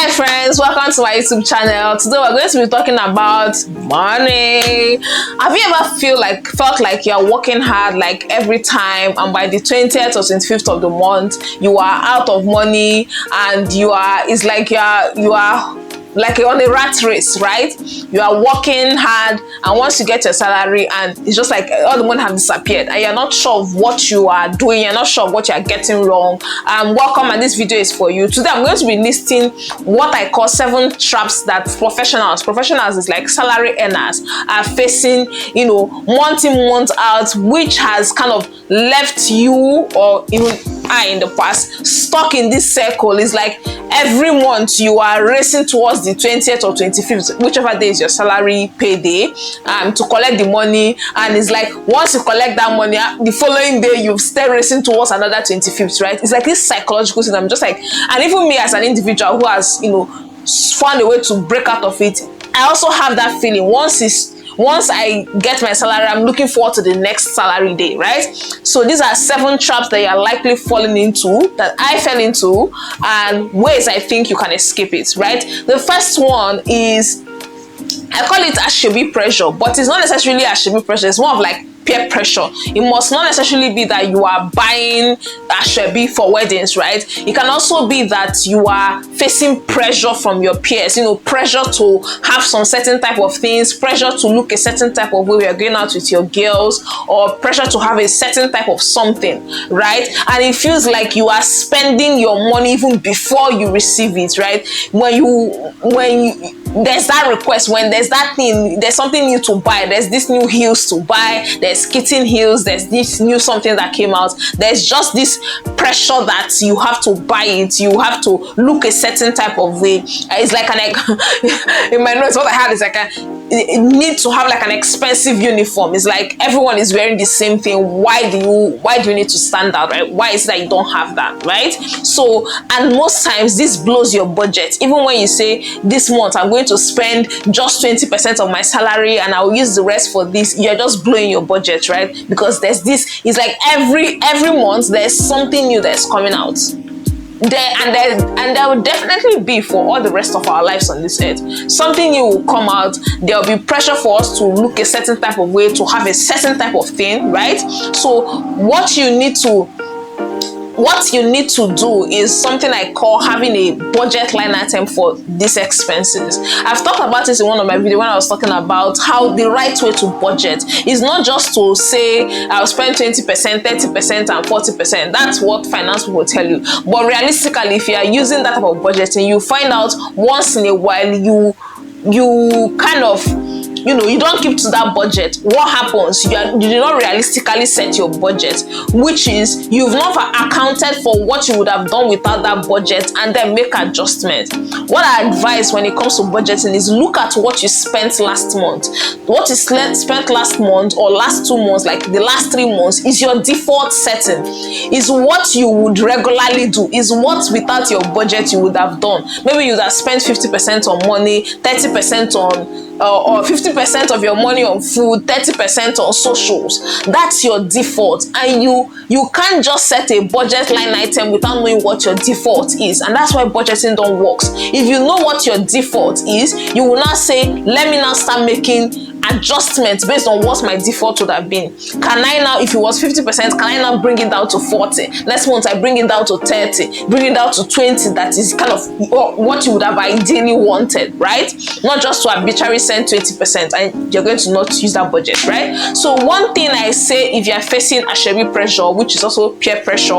Hi friends, welcome to my YouTube channel. Today we're going to be talking about money. Have you ever felt like you're working hard like every time, and by the 20th or 25th of the month you are out of money, and it's like you are like on a rat race, right? You are working hard, and once you get your salary and it's just like all the money has disappeared and you're not sure of what you are doing, you're not sure of what you are getting wrong. Welcome, and this video is for you. Today I'm going to be listing what I call 7 traps that professionals is like salary earners are facing, month in, month out, which has kind of left you, or even I in the past, stuck in this circle. Is like every month you are racing towards the 20th or 25th, whichever day is your salary payday, to collect the money. And it's like once you collect that money, the following day you stay racing towards another 25th, right? It's like this psychological thing. I'm just like, and even me as an individual who has found a way to break out of it, I also have that feeling. Once I get my salary, I'm looking forward to the next salary day, right? So these are 7 traps that you're likely falling into, that I fell into, and ways I think you can escape it, right? The first one is, I call it Asoebi pressure, but it's not necessarily Asoebi pressure. It's more of like peer pressure. It must not necessarily be that you are buying Asoebi for weddings, right? It can also be that you are facing pressure from your peers, pressure to have some certain type of things, pressure to look a certain type of way when you're going out with your girls, or pressure to have a certain type of something, right? And it feels like you are spending your money even before you receive it, right? When there's that request, when there's that thing, there's something new to buy, there's this new heels to buy, there's kitten heels, there's this new something that came out, there's just this pressure that you have to buy it, you have to look a certain type of way. It's like in my notes, what I had is like it need to have like an expensive uniform. It's like everyone is wearing the same thing. Why do you need to stand out, right? Why is it that you don't have that, right? So, and most times this blows your budget. Even when you say, this month I'm going to spend just 20% of my salary and I'll use the rest for this, you're just blowing your budget, right? Because there's this, it's like every month there's something new that's coming out. There will definitely be for all the rest of our lives on this earth. Something new will come out. There will be pressure for us to look a certain type of way, to have a certain type of thing, right? So what you need to do is something I call having a budget line item for these expenses. I've talked about this in one of my videos when I was talking about how the right way to budget is not just to say I'll spend 20%, 30%, and 40%. That's what finance people tell you. But realistically, if you are using that type of budgeting, you find out once in a while you kind of, you don't keep to that budget. What happens? You did not realistically set your budget, which is you've not accounted for what you would have done without that budget, and then make adjustments. What I advise when it comes to budgeting is look at what you spent last month. What you spent last month or last 2 months, like the last 3 months, is your default setting. Is what you would regularly do. Is what without your budget you would have done. Maybe you would have spent 50% on money, 30% on or 50% of your money on food, 30% on socials. That's your default, and you can't just set a budget line item without knowing what your default is, and that's why budgeting don't work. If you know what your default is, you will not say, let me now start making adjustments based on what my default would have been. Can I now, if it was 50%, can I now bring it down to 40? Next month I bring it down to 30, bring it down to 20. That is kind of what you would have ideally wanted, right? Not just to arbitrarily send 20% and you're going to not use that budget, right? So one thing I say, if you're facing Asoebi pressure, which is also peer pressure,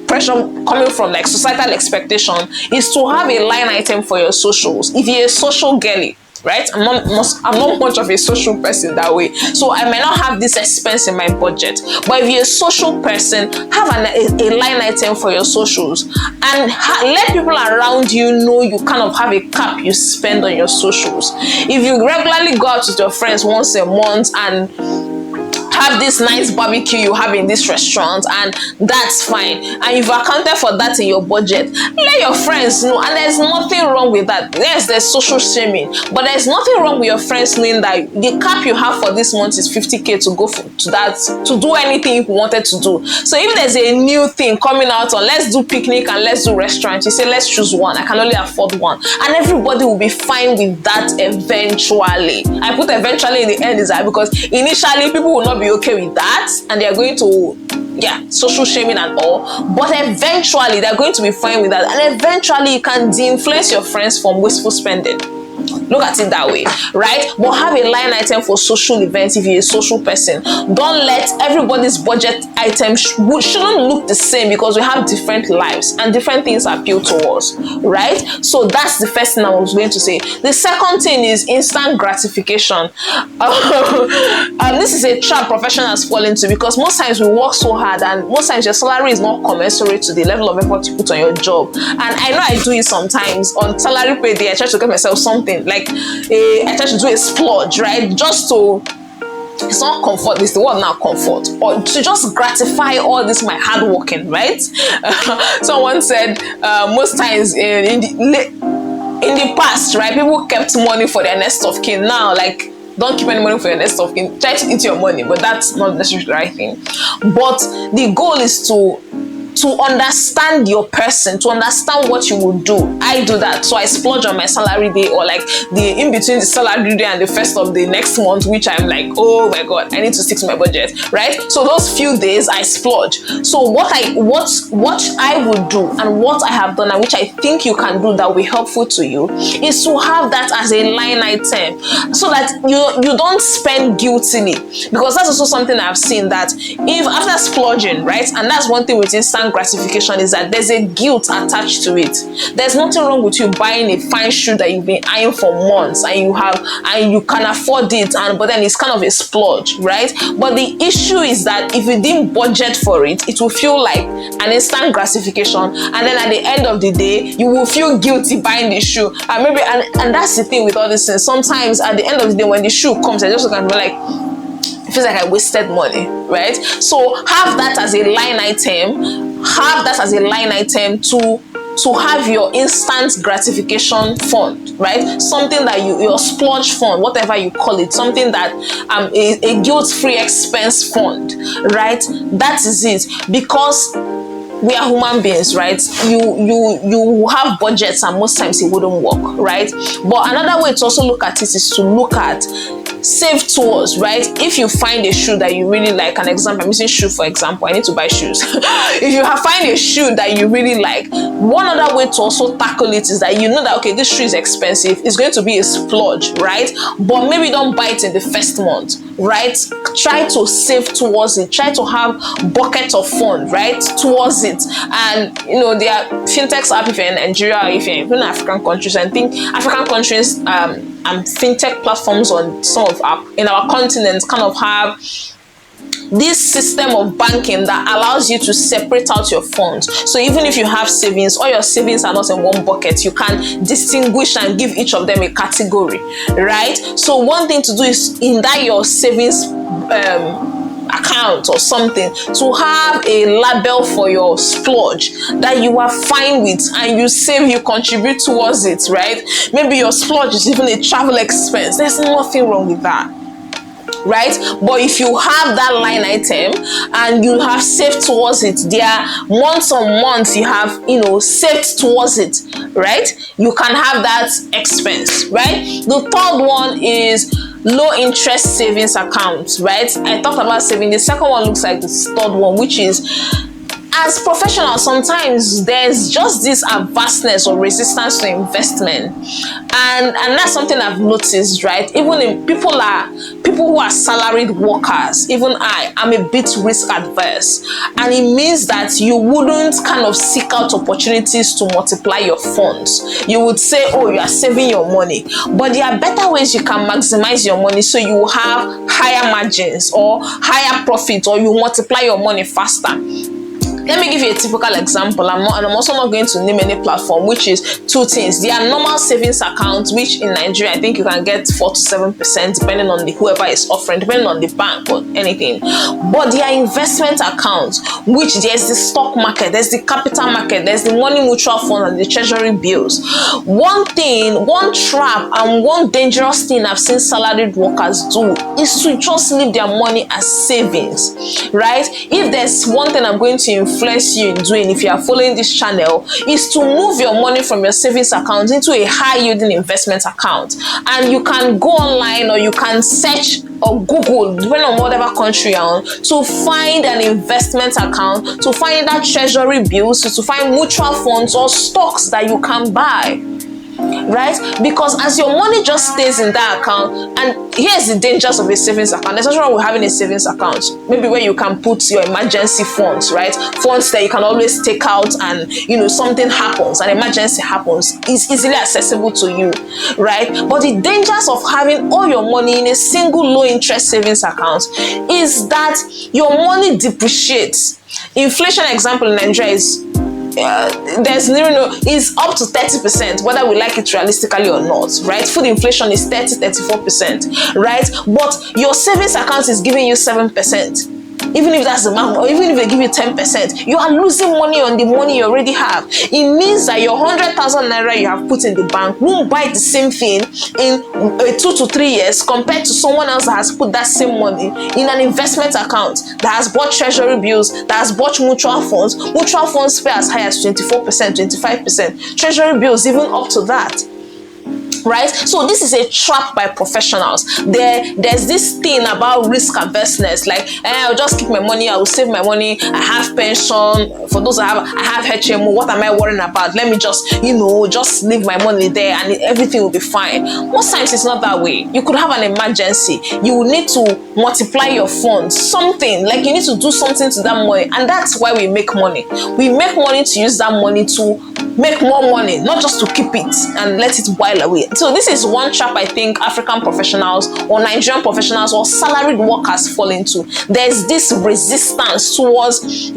pressure coming from like societal expectation, is to have a line item for your socials. If you're a social girly, right? I'm not much of a social person that way, so I might not have this expense in my budget. But if you're a social person, have a line item for your socials, and let people around you know you kind of have a cap you spend on your socials. If you regularly go out with your friends once a month and have this nice barbecue you have in this restaurant, and that's fine, and you've accounted for that in your budget. Let your friends know, and there's nothing wrong with that. Yes, there's social shaming, but there's nothing wrong with your friends knowing that the cap you have for this month is 50k to go to that, to do anything you wanted to do. So if there's a new thing coming out on let's do picnic and let's do restaurant, you say let's choose one, I can only afford one, and everybody will be fine with that eventually. I put eventually in the end is that because initially people will not be okay with that, and they are going to social shaming and all, but eventually they're going to be fine with that, and eventually you can de-influence your friends from wasteful spending. Look at it that way, right? But have a line item for social events if you're a social person. Don't let everybody's budget items shouldn't look the same, because we have different lives and different things appeal to us, right? So that's the first thing I was going to say. The second thing is instant gratification. This is a trap professionals fall into, because most times we work so hard, and most times your salary is not commensurate to the level of effort you put on your job. And I know I do it sometimes. On salary payday, I try to get myself something like I try to do a splurge, right? Just to, it's not comfort, it's the word now, comfort, or to just gratify all this my hard working, right? Someone said most times in the past, right, people kept money for their next of kin. Now, like, don't keep any money for your next of kin. Try to eat your money, but that's not necessarily the right thing. But the goal is to understand your person, to understand what you will do. I do that. So I splurge on my salary day, or like the in between the salary day and the first of the next month, which I'm like, oh my god, I need to stick to my budget, right? So those few days I splurge. So what I would do, and what I have done, and which I think you can do that will be helpful to you, is to have that as a line item, so that you don't spend guiltily. Because that's also something I've seen, that if after splurging, right, and that's one thing with instant gratification, is that there's a guilt attached to it. There's nothing wrong with you buying a fine shoe that you've been eyeing for months, and you can afford it, but then it's kind of a splurge, right? But the issue is that if you didn't budget for it, it will feel like an instant gratification, and then at the end of the day you will feel guilty buying the shoe. And that's the thing with all these things. Sometimes at the end of the day, when the shoe comes, I just look and be like, it feels like I wasted money, right? So have that as a line item. Have that as a line item to have your instant gratification fund, right? Something that your splurge fund, whatever you call it, something that a guilt-free expense fund, right? That is it. Because we are human beings, right? You have budgets, and most times it wouldn't work, right? But another way to also look at it is to look at save towards, right? If you find a shoe that you really like, an example, I'm using shoe for example, I need to buy shoes. If you find a shoe that you really like, one other way to also tackle it is that you know that, okay, this shoe is expensive, it's going to be a splurge, right? But maybe don't buy it in the first month, right? Try to save towards it. Try to have bucket of fund, right, towards it. And there are fintechs app if you're in Nigeria, or if you're in African countries. I think African countries and fintech platforms on some of in our continent kind of have this system of banking that allows you to separate out your funds. So even if you have savings, all your savings are not in one bucket, you can distinguish and give each of them a category, right? So one thing to do is in that your savings account or something, to have a label for your splurge that you are fine with, and you save, you contribute towards it, right? Maybe your splurge is even a travel expense. There's nothing wrong with that, right? But if you have that line item and you have saved towards it, there are months on months you have saved towards it, right? You can have that expense, right? The third one is low interest savings accounts, right? I talked about saving. The second one looks like the third one, which is, as professionals, sometimes there's just this averseness or resistance to investment, and that's something I've noticed, right? Even in people who are salaried workers, even I'm a bit risk adverse, and it means that you wouldn't kind of seek out opportunities to multiply your funds. You would say, oh, you are saving your money, but there are better ways you can maximize your money, so you have higher margins or higher profits, or you multiply your money faster. Let me give you a typical example. I'm also not going to name any platform, which is two things. There are normal savings accounts, which in Nigeria I think you can get 4 to 7%, depending on whoever is offering, depending on the bank or anything. But there are investment accounts, which there's the stock market, there's the capital market, there's the money mutual fund, and the treasury bills. One trap and one dangerous thing I've seen salaried workers do is to just leave their money as savings, right? If there's one thing I'm going to influence you in doing, if you are following this channel, is to move your money from your savings account into a high yielding investment account. And you can go online or you can search or Google, depending on whatever country you're on, to find an investment account, to find that treasury bills, to find mutual funds or stocks that you can buy. Right? Because as your money just stays in that account, and here's the dangers of a savings account. There's nothing wrong with having a savings account, maybe where you can put your emergency funds, right? Funds that you can always take out, and something happens, an emergency happens, is easily accessible to you, right? But the dangers of having all your money in a single low interest savings account is that your money depreciates. Inflation example in Nigeria is is up to 30%, whether we like it realistically or not, right? Food inflation is 34%, right? But your savings account is giving you 7%. Even if that's the amount, or even if they give you 10%, you are losing money on the money you already have. It means that your 100,000 naira you have put in the bank won't buy the same thing in 2 to 3 years compared to someone else that has put that same money in an investment account, that has bought treasury bills, that has bought mutual funds. Mutual funds pay as high as 24%, 25%. Treasury bills even up to that. Right? So this is a trap by professionals. There's this thing about risk averseness, like I'll just keep my money, I will save my money, I have pension. For those I have HMO, what am I worrying about? Let me just just leave my money there and everything will be fine. Most times it's not that way. You could have an emergency. You will need to multiply your funds, something like you need to do something to that money, and that's why we make money. We make money to use that money to make more money, not just to keep it and let it boil away. So this is one trap I think African professionals or Nigerian professionals or salaried workers fall into. There's this resistance towards,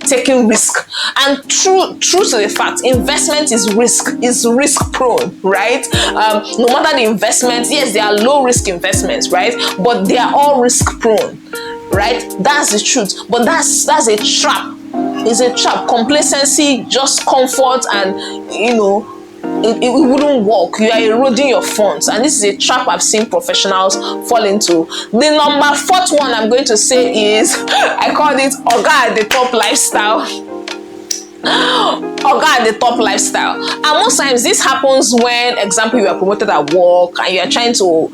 taking risk. And true to the fact, investment is risk prone, right? No matter the investments, yes, they are low risk investments, right? But they are all risk prone, right? That's the truth. But that's a trap. It's a trap. Complacency, just comfort, and it wouldn't work. You are eroding your funds, and this is a trap I've seen professionals fall into. The number 4th one I'm going to say is I called it Oga at the top lifestyle. Oga at the top lifestyle. And most times this happens when, example, you are promoted at work and you are trying to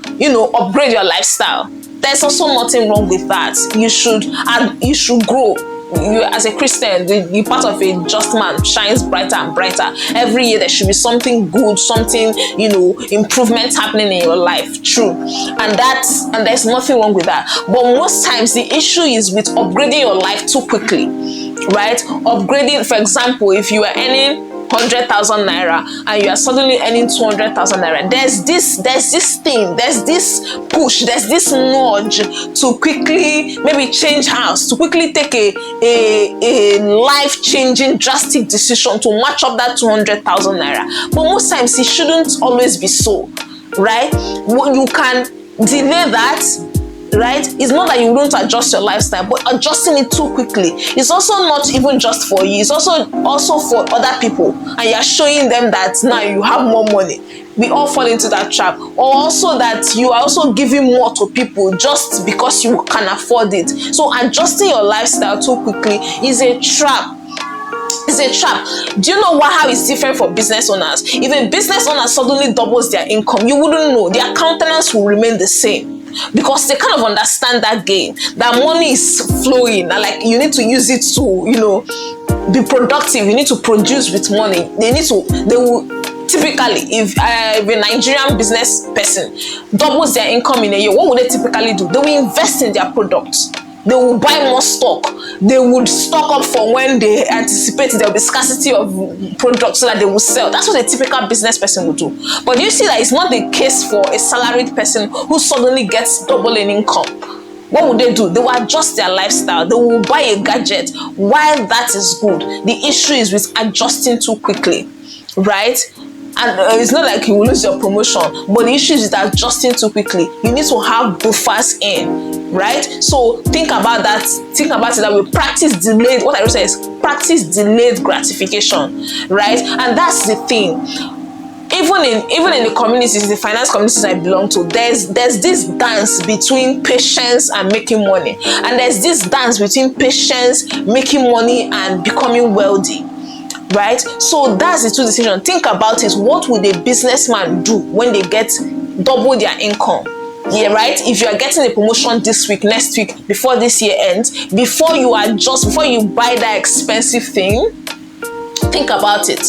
upgrade your lifestyle. There's also nothing wrong with that. You should grow. You, as a Christian, the part of a just man shines brighter and brighter. Every year there should be something good, something, improvement happening in your life. True. And there's nothing wrong with that. But most times the issue is with upgrading your life too quickly, right? Upgrading, for example, if you are earning 100,000 naira and you are suddenly earning 200,000 naira, there's this push, there's this nudge to quickly maybe change house, to quickly take a life-changing drastic decision to match up that 200,000 naira. But most times it shouldn't always be so, right? You can delay that. Right? It's not that you don't adjust your lifestyle, but adjusting it too quickly. It's also not even just for you. It's also for other people, and you're showing them that now you have more money. We all fall into that trap. Or also that you are also giving more to people just because you can afford it. So adjusting your lifestyle too quickly is a trap. It's a trap. Do you know how it's different for business owners? If a business owner suddenly doubles their income, you wouldn't know. Their countenance will remain the same. Because they kind of understand that game, that money is flowing, and like you need to use it to, be productive. You need to produce with money. They will typically, if a Nigerian business person doubles their income in a year, what would they typically do? They will invest in their products. They will buy more stock. They would stock up for when they anticipate there will be scarcity of products so that they will sell. That's what a typical business person would do. But you see that it's not the case for a salaried person who suddenly gets double in income. what would they do? They will adjust their lifestyle. They will buy a gadget. While that is good, the issue is with adjusting too quickly, right? And it's not like you will lose your promotion, but the issue is that adjusting too quickly. You need to have buffers in, right? So think about that. Think about it that we practice delayed. What I would say is practice delayed gratification, right? And that's the thing. Even in the communities, the finance communities I belong to, there's this dance between patience and making money, and there's this dance between patience, making money, and becoming wealthy. Right? So that's the two decisions. Think about it. What would a businessman do when they get double their income? Yeah, right? If you are getting a promotion this week, next week, before this year ends, before you adjust, before you buy that expensive thing, think about it.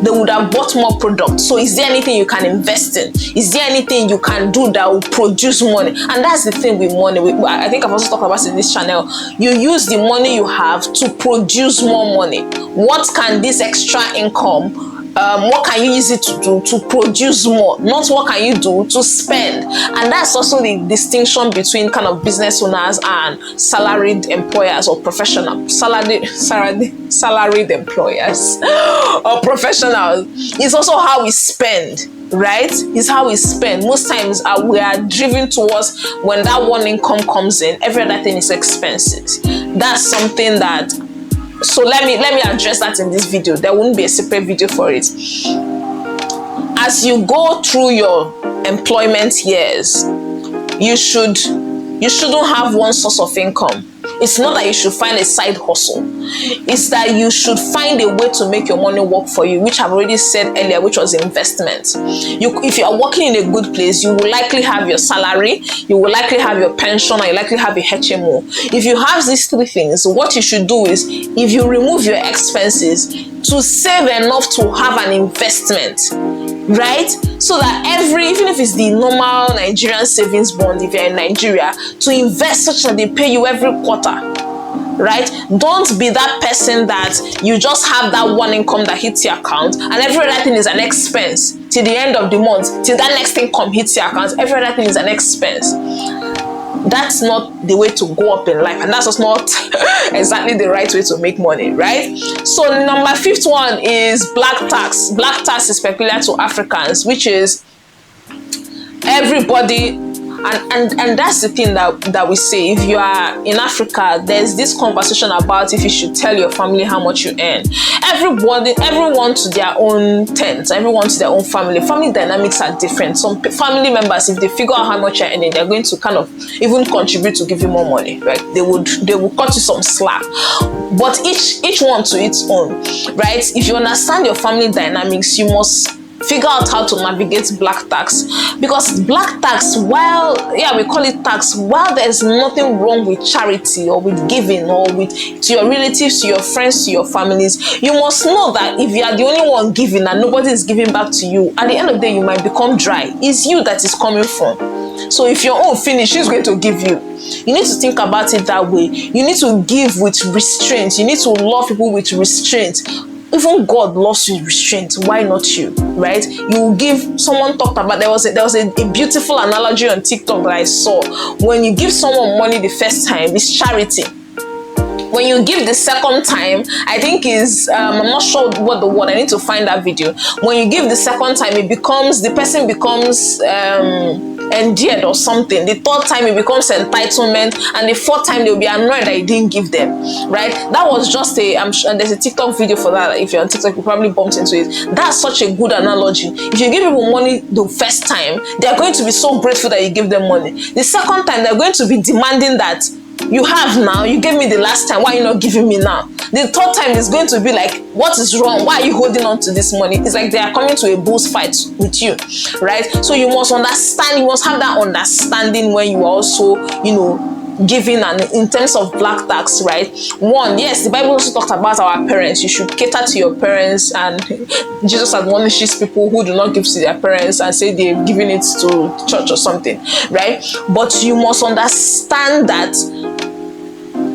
They would have bought more product. So is there anything you can invest in? Is there anything you can do that will produce money? And that's the thing with money. I think I've also talked about it in this channel. You use the money you have to produce more money. What can this extra income, what can you use it to do to produce more? Not what can you do to spend. And that's also the distinction between kind of business owners and salaried employers or professional salaried employers or professionals. It's also how we spend, right? It's how we spend. Most times we are driven towards when that one income comes in, every other thing is expenses. That's something that, so let me address that in this video. There won't be a separate video for it. As you go through your employment years, you shouldn't have one source of income. It's not that you should find a side hustle. It's that you should find a way to make your money work for you, which I've already said earlier, which was investment. If you are working in a good place, you will likely have your salary, you will likely have your pension, and you likely have a HMO. If you have these three things, what you should do is, if you remove your expenses, to save enough to have an investment, right? So that even if it's the normal Nigerian savings bond, if you're in Nigeria, to invest such that they pay you every quarter, right? Don't be that person that you just have that one income that hits your account and every other thing is an expense till the end of the month, till that next income hits your account, every other thing is an expense. That's not the way to go up in life, and that's just not exactly the right way to make money, right? So number 51 is black tax. Black tax is peculiar to Africans, which is everybody, and that's the thing that we say. If you are in Africa, there's this conversation about if you should tell your family how much you earn. Everyone to their own tent, everyone to their own family. Family dynamics are different. Some family members, if they figure out how much you're earning, they're going to kind of even contribute to give you more money, right? They will cut you some slack. But each one to its own, right? If you understand your family dynamics, you must figure out how to navigate black tax, because black tax, while we call it tax, while there's nothing wrong with charity or with giving or to your relatives, to your friends, to your families, you must know that if you are the only one giving and nobody is giving back to you, at the end of the day you might become dry. It's you that is coming from. So if your own finish, who's going to give you? You need to think about it that way. You need to give with restraint. You need to love people with restraint. Even God loves you with restraint. Why not you, right? You give. Someone talked about, there was a beautiful analogy on TikTok that I saw. When you give someone money the first time, it's charity. When you give the second time, I think I'm not sure what the word, I need to find that video. When you give the second time, the person becomes endeared or something. The third time it becomes entitlement, and the fourth time they'll be annoyed that you didn't give them, right? That was just I'm sure there's a TikTok video for that. If you're on TikTok, you probably bumped into it. That's such a good analogy. If you give people money the first time, they're going to be so grateful that you give them money. The second time, they're going to be demanding that you have now, you gave me the last time, why are you not giving me now? The third time is going to be like, what is wrong? Why are you holding on to this money? It's like they are coming to a bulls fight with you, right? So you must understand, you must have that understanding when you are also, giving. And in terms of black tax, right? One, yes, the Bible also talked about our parents. You should cater to your parents, and Jesus admonishes people who do not give to their parents and say they're giving it to church or something, right? But you must understand that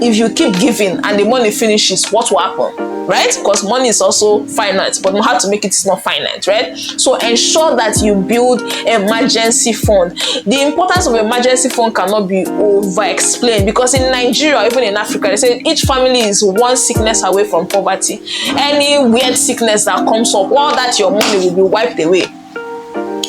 if you keep giving and the money finishes, what will happen, right? Because money is also finite, but how to make it is not finite, right? So ensure that you build emergency fund. The importance of emergency fund cannot be over explained, because in Nigeria, even in Africa, they say each family is one sickness away from poverty. Any weird sickness that comes up, all that your money will be wiped away.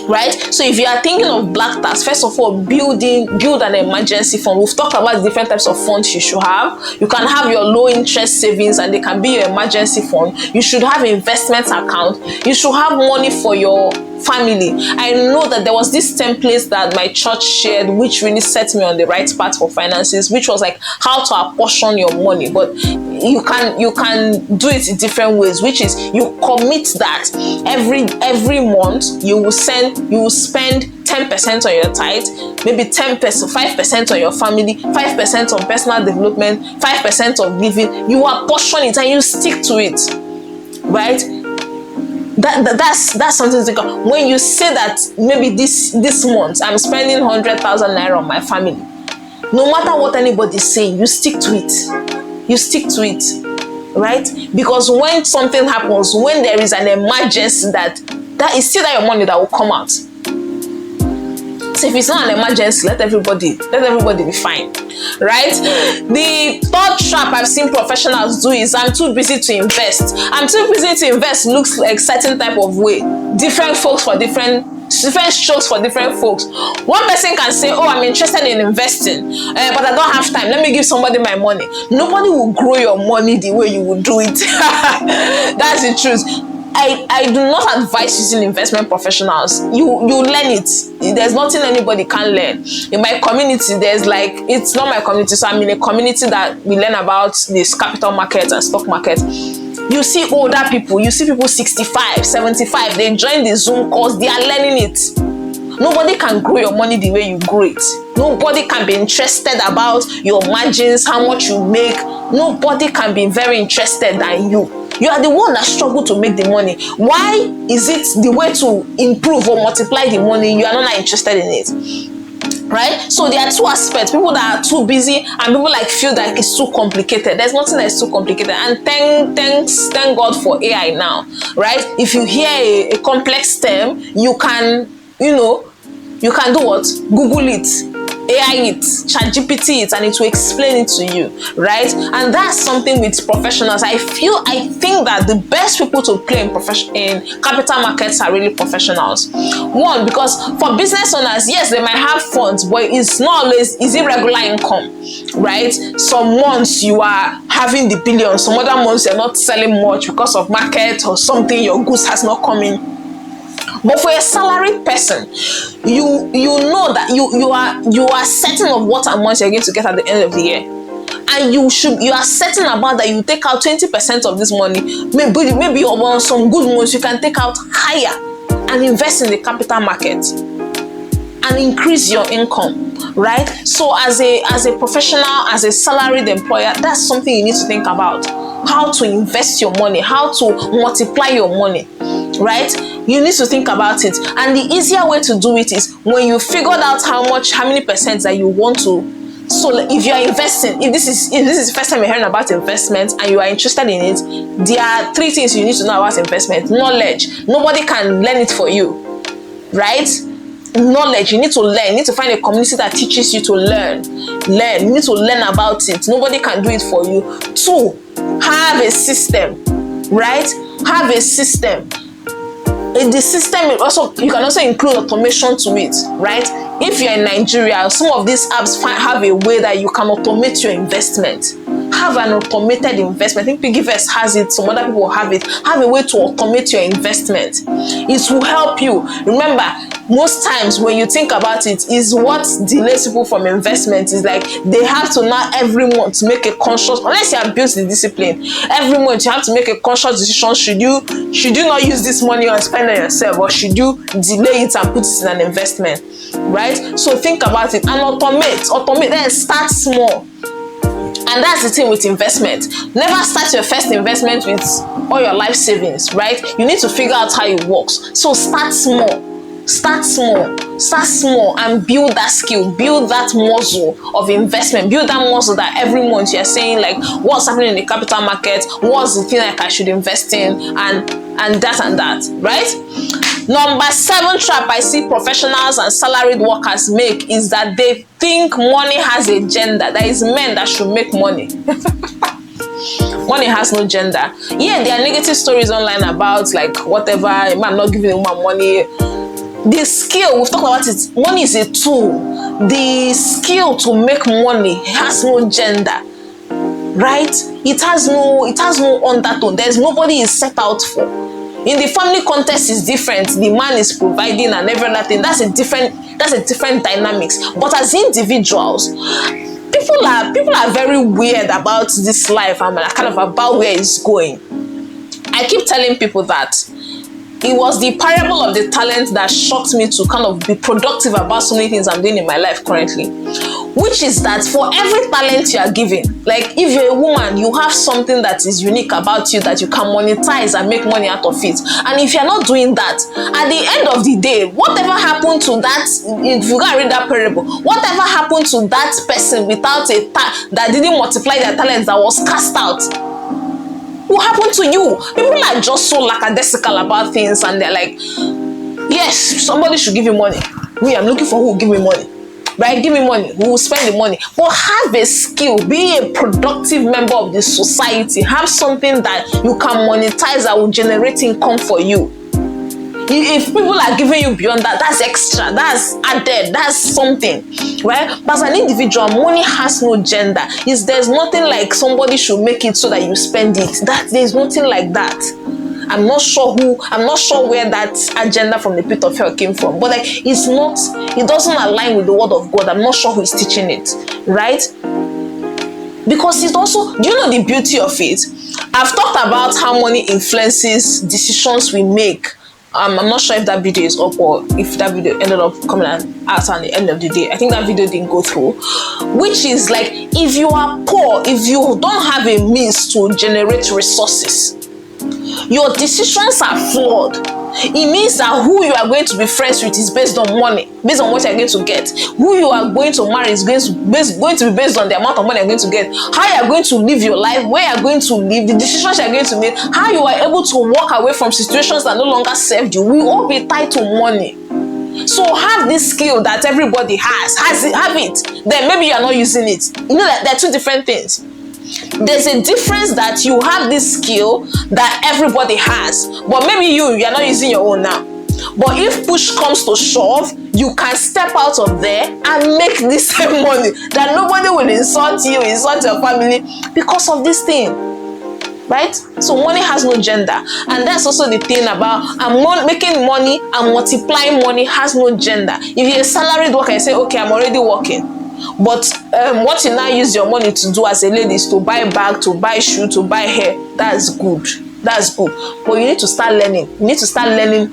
Right? So if you are thinking of black tax, first of all, build an emergency fund. We've talked about the different types of funds you should have. You can have your low interest savings, and they can be your emergency fund. You should have investment account. You should have money for your family. I know that there was this template that my church shared, which really set me on the right path for finances, which was like how to apportion your money. But you can do it in different ways, which is you commit that every month you will spend 10% on your tithe, maybe 10%, 5% on your family, 5% on personal development, 5% on giving. You apportion it and you stick to it, right? That's something to think of. When you say that maybe this month I'm spending 100,000 naira on my family, no matter what anybody's saying, you stick to it. You stick to it, right? Because when something happens, when there is an emergency, that is still that your money that will come out. So if it's not an emergency, let everybody be fine, right? The third trap I've seen professionals do is I'm too busy to invest. I'm too busy to invest looks like certain type of way. Different folks for different strokes for different folks. One person can say, oh, I'm interested in investing, but I don't have time. Let me give somebody my money. Nobody will grow your money the way you would do it. That's the truth. I do not advise using investment professionals. You learn it. There's nothing anybody can learn. In my community, it's not my community, so I'm in a community that we learn about this capital market and stock market. You see older people, you see people 65, 75, they join the Zoom calls, they are learning it. Nobody can grow your money the way you grow it. Nobody can be interested about your margins, how much you make. Nobody can be very interested than you. You are the one that struggle to make the money. Why is it the way to improve or multiply the money? You are not interested in it, right? So there are two aspects: people that are too busy and people like feel that it's too complicated. There's nothing that is too complicated. And thank God for AI now, right? If you hear a complex term, you can do what? Google it, AI it, ChatGPT it, and it will explain it to you, right? And that's something with professionals. I think that the best people to play in capital markets are really professionals. One, because for business owners, yes, they might have funds, but it's not always irregular income, right? Some months you are having the billions, some other months you're not selling much because of market or something, your goods has not come in. But for a salaried person, you know that you are certain of what amount you're going to get at the end of the year, and you are certain about that. You take out 20% of this money. Maybe on some good months you can take out higher and invest in the capital market and increase your income, right? So as a professional, as a salaried employer, that's something you need to think about: how to invest your money, how to multiply your money, right? You need to think about it. And the easier way to do it is when you figured out how many percent that you want to. So if you are investing, if this is the first time you're hearing about investment and you are interested in it, there are 3 things you need to know about investment. Knowledge. Nobody can learn it for you, right? Knowledge. You need to learn. You need to find a community that teaches you to learn. You need to learn about it. Nobody can do it for you. 2, have a system, right? Have a system. The system you can also include automation to it, right? If you're in Nigeria, some of these apps have a way that you can automate your investment. Have an automated investment. I think Piggyverse has it, some other people have it. Have a way to automate your investment. It will help you. Remember, most times when you think about it, is what delays people from investment is like they have to now every month make a conscious, unless you have built the discipline, every month you have to make a conscious decision. Should you not use this money and spend it on yourself, or should you delay it and put it in an investment, right? So think about it and automate, then start small. And that's the thing with investment. Never start your first investment with all your life savings, right? You need to figure out how it works. So start small. Start small and build that skill, build that muscle of investment, build that muscle that every month you're saying like, what's happening in the capital market, what's the thing like I should invest in, and that, right? Number 7 trap I see professionals and salaried workers make is that they think money has a gender. That is men that should make money. Money has no gender. Yeah, there are negative stories online about like whatever, a man not giving a woman money. The skill, we've talked about it, money is a tool. The skill to make money has no gender, right? It has no undertone. There's nobody is set out for. In the family context is different. The man is providing and everything. That's a different dynamics. But as individuals, people are very weird about this life and kind of about where it's going. I keep telling people that it was the parable of the talent that shocked me to kind of be productive about so many things I'm doing in my life currently, which is that for every talent you are given, like if you're a woman, you have something that is unique about you that you can monetize and make money out of it. And if you're not doing that, at the end of the day, whatever happened to that, if you gotta read that parable, whatever happened to that person without that didn't multiply their talents, that was cast out, what happened to you? People are just so lackadaisical about things and they're like, yes, somebody should give you money. Me, I'm looking for who will give me money. Right? Give me money. We will spend the money. But have a skill. Be a productive member of the society. Have something that you can monetize that will generate income for you. If people are giving you beyond that, that's extra, that's added, that's something, right? But as an individual, money has no gender. There's nothing like somebody should make it so that you spend it. There's nothing like that. I'm not sure where that agenda from the pit of hell came from, but like it doesn't align with the word of God. I'm not sure who is teaching it, right? Because it's also, do you know the beauty of it? I've talked about how money influences decisions we make. I'm not sure if that video is up or if that video ended up coming out at the end of the day. I think that video didn't go through. Which is like, if you are poor, if you don't have a means to generate resources, your decisions are flawed. It means that who you are going to be friends with is based on money, based on what you're going to get. Who you are going to marry is going to be based on the amount of money you're going to get. How you are going to live your life, where you're going to live, the decisions you're going to make, how you are able to walk away from situations that no longer served you, will all be tied to money. So have this skill that everybody have it. Then maybe you are not using it. You know that there are two different things. There's a difference that you have this skill that everybody has, but maybe you're not using your own now. But if push comes to shove, you can step out of there and make this same money that nobody will insult you, insult your family because of this thing, right? So money has no gender, and that's also the thing about making money and multiplying money has no gender. If you're a salaried worker, you say, okay, I'm already working. But what you now use your money to do as a lady is to buy bag, to buy shoe, to buy hair. That's good. But you need to start learning. You need to start learning,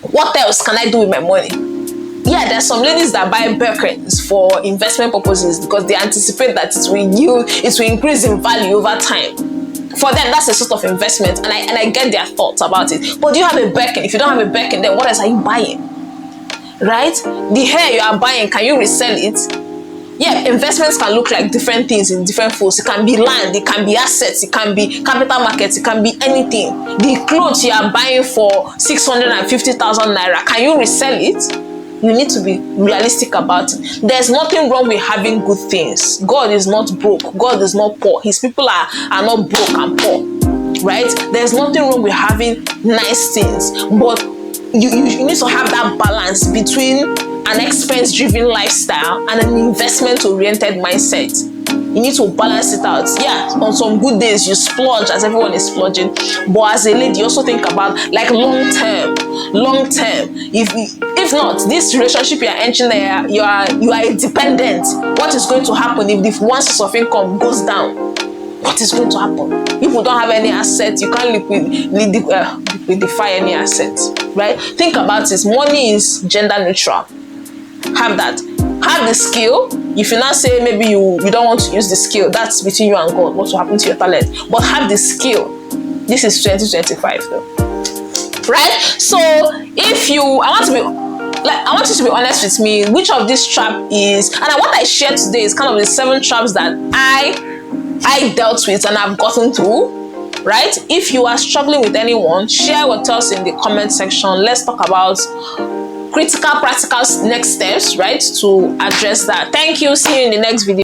what else can I do with my money? Yeah, there's some ladies that buy Birkins for investment purposes because they anticipate that it will increase in value over time. For them, that's a sort of investment, and I get their thoughts about it. But do you have a Birkin? If you don't have a Birkin, then what else are you buying? Right? The hair you are buying, can you resell it? Yeah, investments can look like different things in different folds. It can be land, it can be assets, it can be capital markets, it can be anything. The clothes you are buying for 650,000 naira, can you resell it? You need to be realistic about it. There's nothing wrong with having good things. God is not broke. God is not poor. His people are not broke and poor, right? There's nothing wrong with having nice things, but you need to have that balance between an expense-driven lifestyle and an investment-oriented mindset. You need to balance it out. Yeah, on some good days you splurge as everyone is splurging, but as a lady you also think about like long term. If not, this relationship you're entering there, you are independent. What is going to happen if the one source of income goes down? What is going to happen? If you don't have any assets, you can't liquidify any assets, right? Think about it. Money is gender neutral. Have that. Have the skill. If you now say maybe you don't want to use the skill, that's between you and God. What will happen to your talent? But have the skill. This is 2025 though. Right? So if if you, I want you to be honest with me, which of these trap is, and what I shared today is kind of the 7 traps that I dealt with and I've gotten through, right? If you are struggling with anyone, share with us in the comment section. Let's talk about critical, practical next steps, right, to address that. Thank you. See you in the next video.